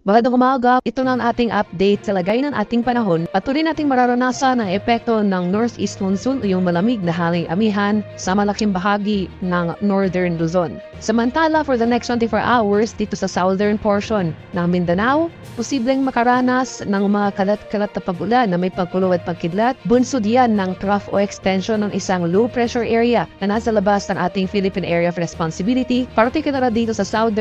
Magandang umaga, ito na ang ating update sa lagay ng ating panahon. Patuloy nating mararanasan ang epekto ng Northeast Monsoon o yung malamig na haling amihan sa malaking bahagi ng Northern Luzon. Samantala, for the next 24 hours dito sa southern portion ng Mindanao, posibleng makaranas ng mga kalat-kalat na pag-ulan na may pagkulo at pagkidlat. Bunsod yan ng trough o extension ng isang low pressure area na nasa labas ng ating Philippine Area of Responsibility, particular dito sa south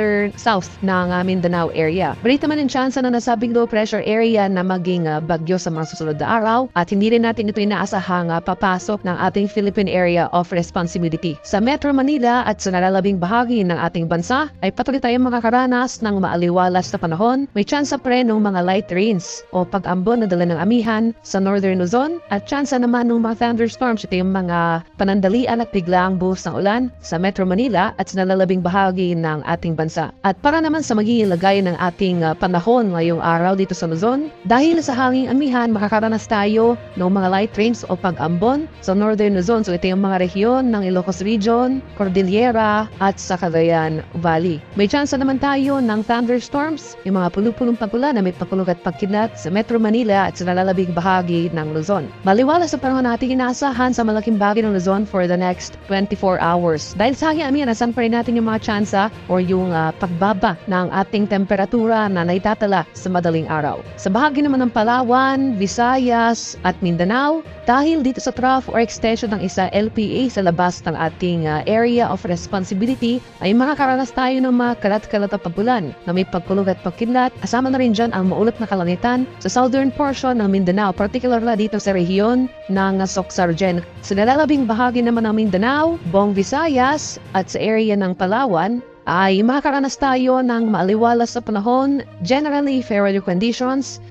ng Mindanao area. Balita man ang tsansa na nasabing low pressure area na maging bagyo sa mga susunod na araw at hindi rin natin ito inaasahang papasok ng ating Philippine Area of Responsibility. Sa Metro Manila at sa nalalabing bahagi ng ating bansa ay patuloy tayong makakaranas ng maaliwalas na panahon. May tsansa pa rin ng mga light rains o pag-ambon na dala ng amihan sa Northern Luzon at tsansa naman ng mga thunderstorms. Ito yung mga panandalian at biglaang buhos ng ulan sa Metro Manila at sa nalalabing bahagi ng ating bansa. At para naman sa magiging lagayan ng ating panahon ngayong araw dito sa Luzon, dahil sa hanging amihan, makakaranas tayo ng mga light rains o pag-ambon sa Northern Luzon. So ito yung mga rehiyon ng Ilocos Region, Cordillera at sa Cagayan Valley. May tsansa naman tayo ng thunderstorms, yung mga pulupulong pag-ulan na may pagkulog at pagkidlat sa Metro Manila at sa nalalabing bahagi ng Luzon. Maliwalas sa panahon natin inaasahan sa malaking bahagi ng Luzon for the next 24 hours. Dahil sa hanging amihan, nasan pa rin natin yung mga tsansa o yung pagbaba ng ating temperatura na naitatala sa madaling araw. Sa bahagi naman ng Palawan, Visayas at Mindanao, dahil dito sa trough or extension ng isa LPA sa labas ng ating area of responsibility, ay makakaranas tayo ng mga kalat-kalat na pag-ulan na may pagkulog at pagkidlat. Kasama na rin dyan ang maulap na kalangitan sa southern portion ng Mindanao, particularly dito sa rehiyon ng Soxargen. Sa nalalabing bahagi naman ng Mindanao, buong Visayas at sa area ng Palawan, ay makakaranas tayo ng maaliwalas sa panahon, generally fair weather conditions.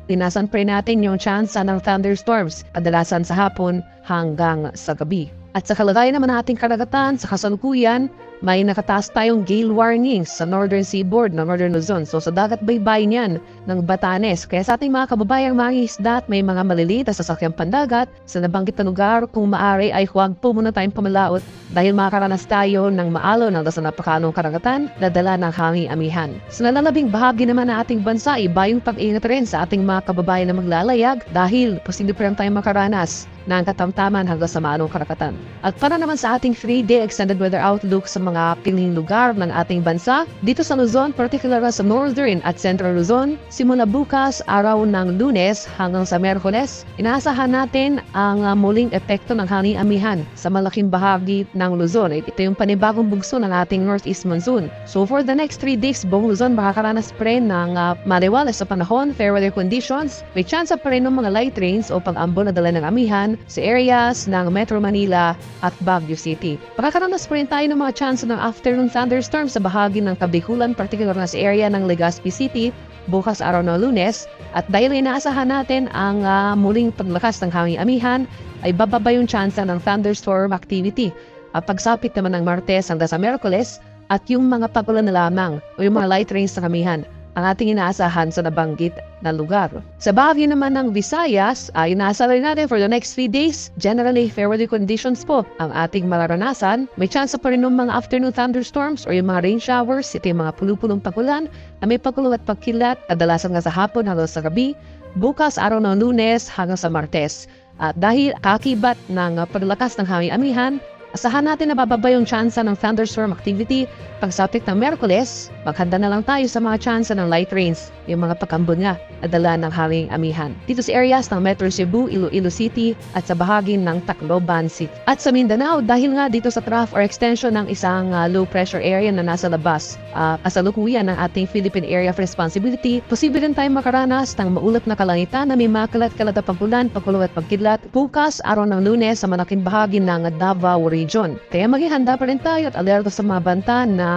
Pinasan pa rin natin yung chance ng thunderstorms, kadalasan sa hapon hanggang sa gabi. At sa kalagayan naman nating karagatan, sa kasalukuyan, may nakataas tayong gale warnings sa northern seaboard ng Northern Luzon. So sa dagat baybay niyan ng Batanes. Kaya sa ating mga kababayang mangingisda at may mga maliliit na sasakyang pandagat sa nabanggit na lugar, kung maaari ay huwag po muna tayong pamalaot dahil makakaranas tayo ng maalon sa napakanong karagatan na dala ng hanging amihan. Sa nalalabing bahagi naman ng ating bansa, iba yung pag-ingat rin sa ating mga kababayan na maglalayag dahil posible pa rin tayong makaranas ng katamtaman hanggang sa maanong karagatan. At para naman sa ating 3-day extended weather outlook sa mga piling lugar ng ating bansa, dito sa Luzon, particular sa Northern at Central Luzon, simula bukas, araw ng Lunes hanggang sa Miyerkules, inaasahan natin ang muling epekto ng hanging amihan sa malaking bahagi ng Luzon. Ito yung panibagong bugso ng ating Northeast Monsoon. So for the next 3 days, buong Luzon makakaranas pa rin ng maliwalas sa panahon, fair weather conditions. May chance pa rin ng mga light rains o pag-ambon na dala ng amihan sa areas ng Metro Manila at Baguio City. Makakaranas pa rin tayo ng mga chance ng afternoon thunderstorms sa bahagi ng Kabikulan, particular na sa area ng Legazpi City, bukas araw ng Lunes. At dahil inaasahan natin ang muling paglakas ng hanging amihan, ay bababa yung chance ng thunderstorm activity. Pagsapit naman ng Martes hanggang sa Miyerkules at yung mga pag-ulan na lamang o yung mga light rains ng amihan ang ating inaasahan sa nabanggit na lugar. Sa bahagi naman ng Visayas, ay inaasahan natin for the next 3 days, generally fair weather conditions po ang ating mararanasan. May chance pa rin ng mga afternoon thunderstorms o yung mga rain showers, ito yung mga pulupulong pag-ulan na may pagkulong at pagkilat, kadalasan nga sa hapon hanggang sa gabi, bukas araw ng Lunes hanggang sa Martes. At dahil kakibat ng paglakas ng hanging amihan, asahan natin na bababa yung tsansa ng thunderstorm activity. Pagsapit ng Miyerkules, maghanda na lang tayo sa mga tsansa ng light rains, yung mga pag-ambon nga na dala ng hanging amihan. Dito sa areas ng Metro Cebu, Iloilo City at sa bahagi ng Tacloban City. At sa Mindanao, dahil nga dito sa trough or extension ng isang low pressure area na nasa labas, kasalukuyan ng ating Philippine Area of Responsibility, posible rin tayong makaranas ng maulap na kalangitan na may mga kalat-kalat na pag-ulan, pagkulong at pagkidlat bukas araw ng Lunes sa malaking bahagi ng Davao Region. Kaya maging handa pa rin tayo at alerto sa mga banta ng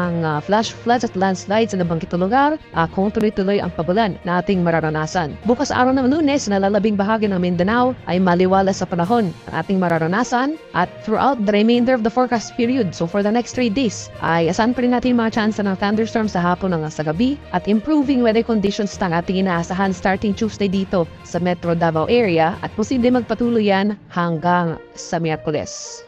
flash floods at landslides sa nabanggit na lugar kung tuloy-tuloy ang pagulan na ating mararanasan. Bukas araw ng Lunes, nalalabing bahagi ng Mindanao ay maliwalas sa panahon ang ating mararanasan at throughout the remainder of the forecast period. So for the next 3 days, ay asan pa rin natin mga chance ng thunderstorms sa hapon hanggang sa gabi at improving weather conditions ng ating inaasahan starting Tuesday dito sa Metro Davao area at posible magpatuloy yan hanggang sa Miyerkules.